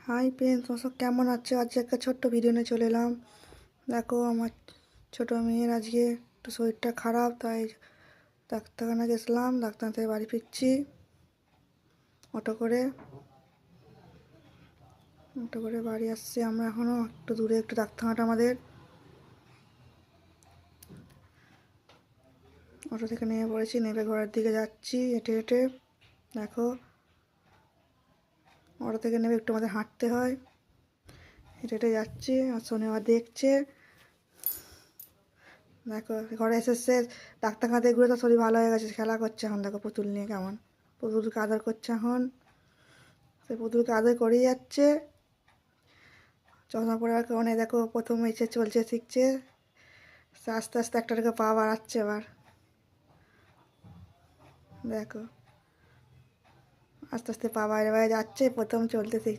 Hi friends, তোমরা সব কেমন আছো? আজকে একটা ছোট্ট ভিডিও নিয়ে চলে এলাম। দেখো, আমার ছোটো মেয়ের আজকে একটু শরীরটা খারাপ, তাই ডাক্তারখানা গেছিলাম। ডাক্তার থেকে বাড়ি ফিরছি অটো করে বাড়ি আসছি আমরা। এখনও একটু দূরে একটু ডাক্তারখানাটা আমাদের। অটো থেকে নেমে পড়েছি, নেমে ঘরের দিকে যাচ্ছি হেঁটে হেঁটে। দেখো, অটো থেকে নেমে একটু আমাদের হাঁটতে হয়। হেঁটে হেঁটে যাচ্ছি, আর শনিবার দেখছে। দেখো, ঘরে এসে ডাক্তারখানা থেকে ঘুরে তো শরীর ভালো হয়ে গেছে, খেলা করছে এখন। দেখো পুতুল নিয়ে কেমন, পুতুলকে আদর করছে এখন। সে পুতুলকে আদর করেই যাচ্ছে। চশমা পড়ার কারণে দেখো প্রথমে এসে চলছে, শিখছে। সে আস্তে আস্তে একটা পা বাড়াচ্ছে এবার। দেখো, আস্তে আস্তে পা বাইরে বাইরে যাচ্ছে, প্রথম চলতে শিখছে।